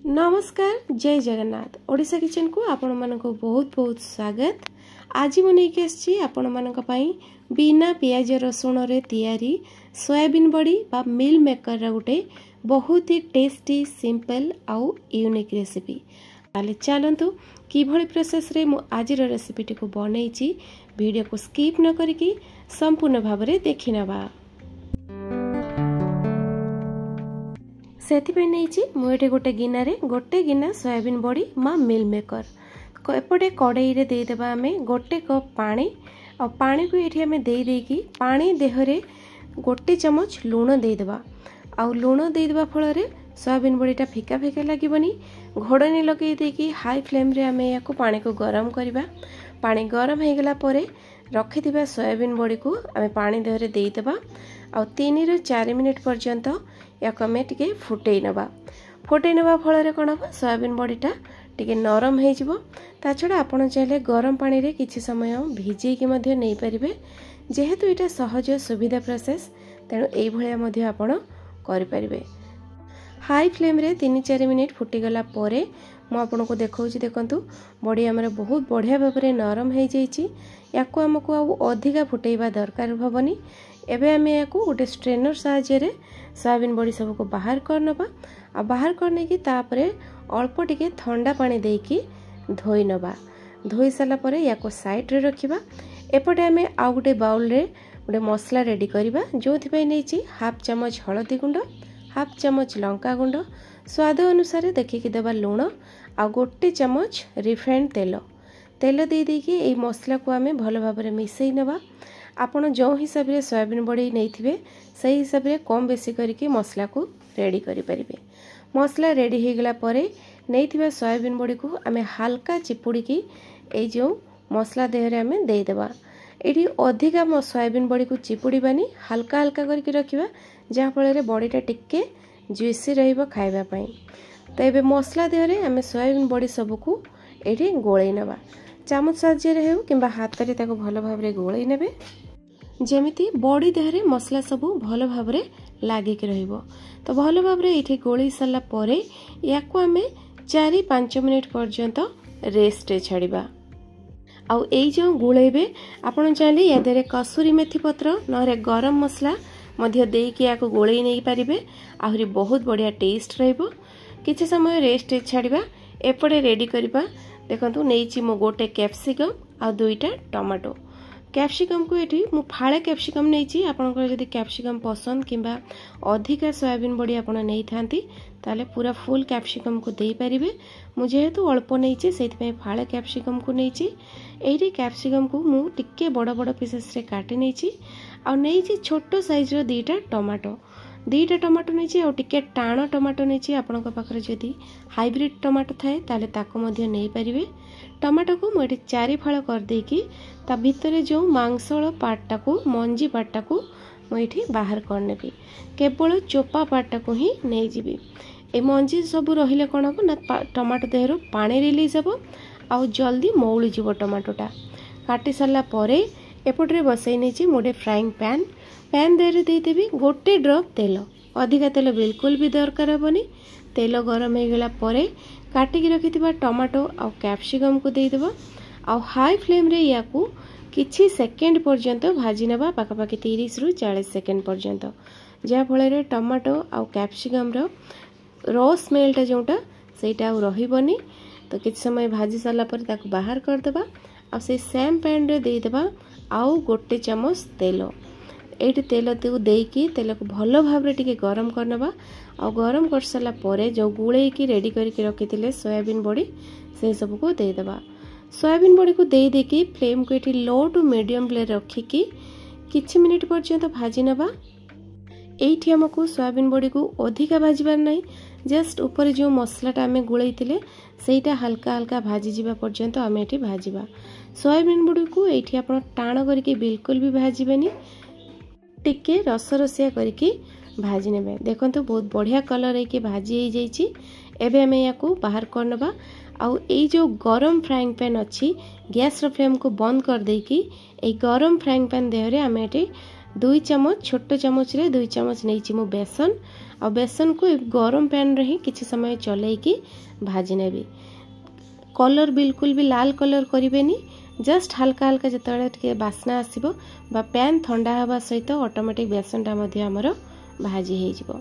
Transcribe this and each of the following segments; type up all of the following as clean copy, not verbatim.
नमस्कार जय जगन्नाथ ओडिशा किचन को आपण मानको बहुत बहुत स्वागत। आज मु नहीं आसी आपण मानक पई बिना पियाज रसुण रे तैयारी सोयाबीन बड़ी बा मिल मेकर रा गुटे बहुत ही टेस्टी सिंपल आउ यूनिक रेसिपी। ताले चलंतु कि भली प्रोसेस रे मु आज रो रेसिपी टी को बनैछि। वीडियो को स्किप न करिकि संपूर्ण भाव रे देखि नबा। सेथिपे नैछि मु एटे गोटे गिना सोयाबीन बड़ी मा मिल मेकर एपटे कड़ाई रे दे देबा आमे गोटे कप पानी और पानी को एठी आमे दे देकी पानी देहरे गोटे चमच लूण दे देबा आ लूण दे देबा फल रे सोयाबीन बड़ीटा फिका फिका लागबनी। घोड़नी लगे देकी हाई फ्लेम रे आमे याको पानी को गरम करबा। पानी गरम हे गेला परे रखिथिबा सोयाबीन बड़ी को आमे पानी देहरे दे देबा आ 3 ରୁ 4 मिनिट पर्यंत याको आमे टिके फुटै नबा फल रे कोन बा सोयाबीन बड़ीटा टिके नरम हे जिवो। ता छडा आपण चाहिले गरम पानी रे किछि समय भिजै के मध्ये नै परिबे। जेहेतु एटा सहज सुविधा प्रोसेस तेणु एई भलिया मध्ये आपण करि परिबे। हाई फ्लेम रे 3-4 मिनिट फुटी गला परे मु आपन को देखौछि। देखंतु बड़ी हमर बहुत बढ़िया भाबरे नरम हे जाईछि। याको हमको आ अधिका फुटैबा दरकार भबनी। एबे हमें याको गोटे स्ट्रेनर साहाय्य रे सोयाबीन बड़ी सब को बाहर कर नबा आ बाहर करने की तापरे अल्प टिके ठंडा पानी देकी धोई नबा। धोई साला परे याको साइड रे रखिबा। एपटे हमें आ गोटे बाउल रे गोटे मसला रेडी करिबा। जोथि पई नैछि हाफ चमच हळदी गुंड, हाफ चमच लंका गुंड, स्वाद अनुसार देखिकी देबा लूण आ गोटे चमच रिफाइंड तेल दे देकी ए मसला को हमें भलो भाबरे मिसई नबा। आपण जो हिसाब रे सोयाबीन बड़ी नैथिबे सही हिसाब रे कम बेसी करके मसला को रेडी करि परिबे। मसला रेडी हे गेला परे नैथिबा सोयाबीन बड़ी को हमें हल्का चिपुड़ी की ए जो मसला देहरे हमें दे देबा। एडी अधिका सोयाबीन बड़ी को चिपुड़ीबानी हल्का हल्का करके रखिबा जहा फल रे बड़ीटा टिके जुइसी रहइबो खाइबा पई। तो एबे मसला देहरे हमें सोयाबीन बड़ी सब को एडी गोळै नबा। चामच साहाय्य रे हेउ किंबा हाथ रे ताको भलो भाव रे गोळै नेबे जेमिति बड़ी देहरे मसला सब भलो भाव रे लागी के रहिबो। तो भलो भाव रे एठी गोळै सल्ला परे याको हमें 4-5 मिनिट पर्यंत रेस्ट छाड़िबा। आउ एई जो गुळैबे आपण चाहिले या देरे कसूरी मेथी पत्र नरे गरम मसला मध्य देकी याको गोळै नै परिबे। आहुरी बहुत बढ़िया टेस्ट रहइबो। किछि समय रेस्ट छाड़िबा। एपटे रेडी करिबा। देखंतु नैछि मो गोटे कैप्सिकम आ 2टा टमाटो। कैप्सिकम को एठी मु फाळे कैप्सिकम नैछि। आपनकर जदि कैप्सिकम पसंद किंबा अधिका सोयाबीन बड़ी आपण नै थांती ताले पूरा फुल कैप्सिकम को देई परिबे। मु जेहेतु अल्प नैछि सेति पे फाळे कैप्सिकम को नैछि। एठी कैप्सिकम को मु टिके बड़ बड़ पीसेस रे काटि नैछि आ नैछि छोटो साइज रो 2टा टमाटो। 2टा टमाटो नैछि आ टिके टाण टमाटो नैछि। आपनका पाखरे जदि हाइब्रिड टमाटो थाए ताले ताको मध्ये नै परिबे। टमाटो को मु एठी 4 फाळ कर देकी ता भितरे जो मांसळ पार्टटा को मंजी पार्टटा को मु एठी बाहर कर नेबी। केवल चोपा पार्टटा को ही नै जिबी। ए मंजी सब रहिले कोन हो ना टमाटो देहरो पानी रिलीज हबो आ जल्दी मौली जिवो टमाटोटा। काटी सरला परे एपटरे बसै नैछि मोडे फ्राइंग पैन देहरे दे देबी गोटे ड्रॉप तेल। अधिका तेल बिल्कुल भी दरकार हबनी। तेल गरम हे गेला परे काटी की रखिथिबा टमाटो आ कैप्सिकम को दे देबा आ हाई फ्लेम रे याकू किछि सेकंड पर्यंत भाजी नबा। पाखापाखि 30 ରୁ 40 सेकंड पर्यंत जहा फल रे टमाटो आ कैप्सिकम रो रॉ स्मेलटा जोटा सेटा रहिबनी। तो किछि समय भाजी साला पर ताको बाहर कर देबा आ से सेम पैन रे दे देबा आ गोटे चमच तेल। एठी तेल तो देकी तेल को भलो भाव रे टिके गरम करनबा आ गरम कर साला परे जो गुळै की रेडी करके रखिथिले सोयाबीन बड़ी से सब को दे देबा। सोयाबीन बड़ी को दे देकी फ्लेम को एठी लो टू मीडियम फ्लेम रखिकी किछि मिनिट पर्यंत भाजी नबा। एठी हमको सोयाबीन बड़ी को अधिका भाजीबार नाही। जस्ट ऊपर जो मसलाटा आमे गुळैथिले सेटा हल्का हल्का भाजी जिबा पर्यंत आमे एठी भाजीबा। सोयाबीन बड़ी को एठी आपण टाण करके बिल्कुल भी भाजीबेनी। टिके रस रसिया करके भाजी नेबे। देखंतु बहुत बढ़िया कलर है कि भाजी हो जाइछि। एबे हमें याको बाहर करनबा आउ ए जो गरम फ्राइंग पैन अच्छी गैस रो फ्लेम को बंद कर देकी ए गरम फ्राइंग पैन देहरे हमें एटी 2 चम्मच छोट चम्मच रे 2 चम्मच नहीं मु बेसन आ बेसन को गरम पैन रे ही किछि समय चलेकी भाजी नेबी। कलर बिल्कुल भी लाल कलर करिवेनी, जस्ट हल्का हल्का जतले टिके बास्ना आसीबो बा पैन ठंडा हवा सहित ऑटोमेटिक बेसनटा मध्ये हमर भाजी हे जिवो।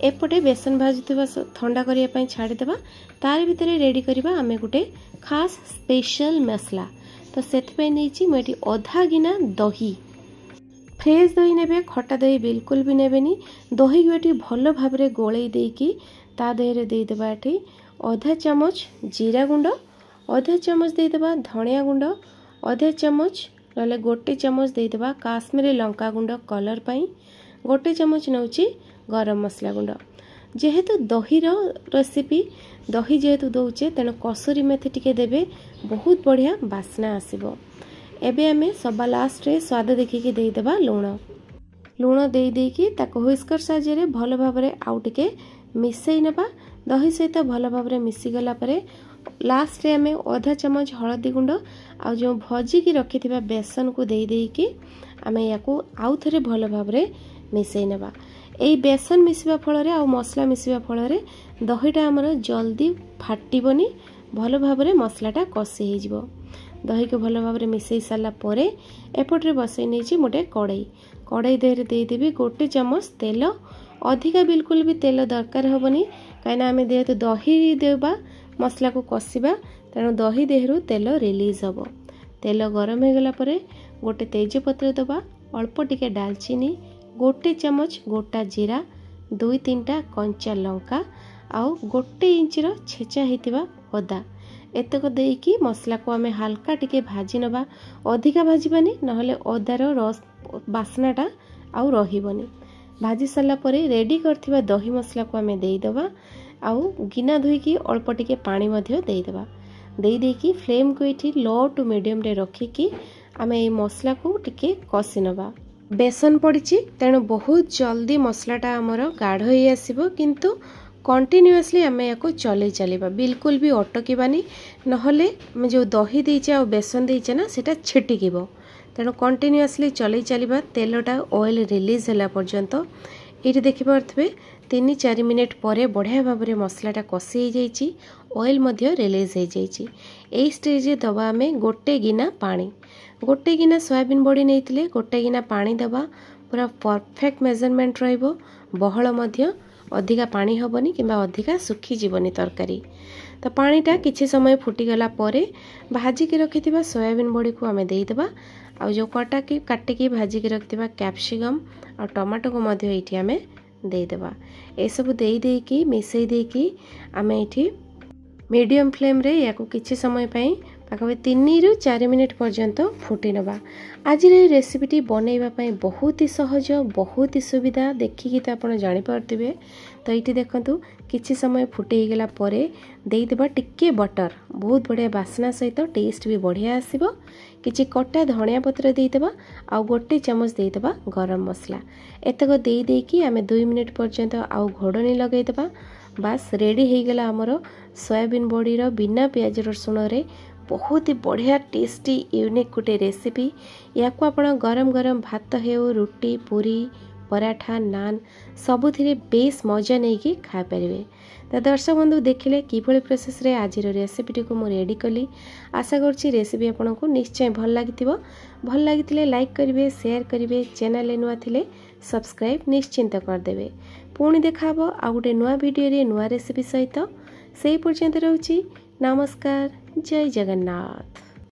एपटे बेसन भाजुवा ठंडा करिया पई छाड़ी देबा। तार भितरे रेडी करिबा आमे गुटे खास स्पेशल मसला। तो सेथ पई नैची मटी आधा गिना दही, फ्रेश दही नेबे, खट्टा दही बिल्कुल भी नेबेनी। दही गुटी भलो भाबरे गोळेई देकी ता देहरे देई देबा एठी आधा चम्मच जीरा गुंड, आधा चम्मच दे देबा धनिया गुंड, आधा चम्मच नले गोटे चम्मच दे देबा काश्मीरी लंका गुंड कलर पई, गोटे चम्मच नउची गरम मसला गुंड। जेहेतु दही रो रेसिपी, दही जेहेतु दउचे तेनो कसुरी मेथी टिके देबे, बहुत बढ़िया बास्ना आसीबो। एबे हमें सबा लास्ट रे स्वाद देखिकी दे देबा लूण। लूण दे देकी ताको व्हिस्कर साहाय्य भलो भाबरे आउ टिके मिसई नेबा। दही सहित भलो भाबरे मिसी गला परे लास्ट रे हमें आधा चम्मच हळदी गुंड आ जो भजी की रखिथिबा बेसन को दे देकी हमें याको आउ थरे भलो भाबरे मिसई नेबा। एई बेसन मिसिबा फल रे आ मसला मिसिबा फल रे दहीटा हमर जल्दी फाटिबनी, भलो भाबरे मसलाटा कसी हे जिवो। दही को भलो भाबरे मिसई साला परे एपटरे बसई नेची मोटे कड़ाई। कड़ाई देहरे दे देबी गोटे चम्मच तेल। अधिका बिल्कुल भी तेल दरकार हबनी, काइना आमे जेहेतु दही देबा मसला को कसिबा, तेणु दही देहरु तेल रिलीज हबो। तेल गरम हो गला परे गोटे तेज पत्र दबा, अल्प टिके दालचीनी, गोटे चम्मच गोटा जीरा, 2-3टा कंचा लंका आउ गोटे इंच रो छेचा हेतिबा अदा एतक देकी मसला को आमे हल्का टिके भाजी नबा। अधिका भाजीबानी नहले अदार रस बास्नाटा आउ रहिबनी। भाजी सारा परे रेडी करथिबा दही मसला को आमे देई दबा आउ गिना धोईकी अल्प टिके पानी मध्य देई दबा। देई देकी फ्लेम को इठी लो टू मीडियम रे रखिकी आमे ए मसला को टिके कसी नबा। बेसन पड़िची तेणु बहुत जल्दी मसलाटा आमर गाढ़ ही आसीबो, किंतु कंटिन्यूअसली आमे याको चले चलिबा, बिल्कुल भी अटकिबानी, नहले आमे जो दही देइचे आ बेसन देइचे ना सेटा छिटिकिबो। तेणु कंटिन्यूअसली चले चलिबा तेलटा ऑयल रिलीज होला पर्यंत। एठी देखि पारथबे 3-4 मिनिट परे बढ़िया भाबरे मसलाटा कसी हो जाइची, ऑयल मध्य रिलीज हो जाइची। एई स्टेज रे दबा आमे गोटे गिना पानी। गोटे गिना सोयाबीन बड़ी नैतिले गोटे गिना पानी दबा। पूरा परफेक्ट मेजरमेंट रहिबो, बहळ मध्य अधिका पानी हबनी किंबा अधिका सुखी जीवनी तरकारी। तो पानीटा किछि समय फुटी गला परे भाजी के रखिथिबा सोयाबीन बड़ी को आमे देई देबा। आ जो कटा की काटिकी भाजी के रखिथिबा कैप्सिकम और टमाटो को मध्य एठी आमे देई देबा। ए सब देई देकी मिसई देकी आमे एठी मीडियम फ्लेम रे याको किछि समय पई पाखवे 3-4 मिनिट पर्यंत फुटी नबा। आज रेसिपीटी बनैबा पई बहुत ही सहज, बहुत ही सुविधा, देखिकी तो आपण जानि पारथिबे। तो ये देखंतु किछि समय फुटी गला परे देई देबा टिके बटर, बहुत बढ़िया बास्ना सहित टेस्ट भी बढ़िया आसीबो। किछि कटा धनिया पत्र देई देबा आ गोटे चम्मच देई देबा गरम मसला। एतक देई देकी आमे 2 मिनिट पर्यंत आउ घोड़नी लगै देबा। बास रेडी हो गला हमर सोयाबीन बड़ी रो बिना प्याज रसुण रे बहुत ही बढ़िया टेस्टी यूनिक गोटे रेसिपी। या आपण गरम गरम भात हेउ, रुटी, पूरी, पराठा, नान सबुथिरे बेस मजा नहीं कि खाई पारे। तो दर्शक बंधु देखिले किभली प्रोसेस रे आज रेसिपीटी को मु रेडी कली। आशा करछि रेसिपी आपको निश्चय भल लागिथिबो। भल लागिथिले लाइक करिवे, शेयर करिवे, चैनल रे नुआ थिले सब्सक्राइब निश्चिंत कर देबे। पुणी देखाबो आ गोटे नुआ वीडियो रे नुआ रेसिपी सहित। सेही पर्यंत रहउछि नमस्कार, जय जगन्नाथ।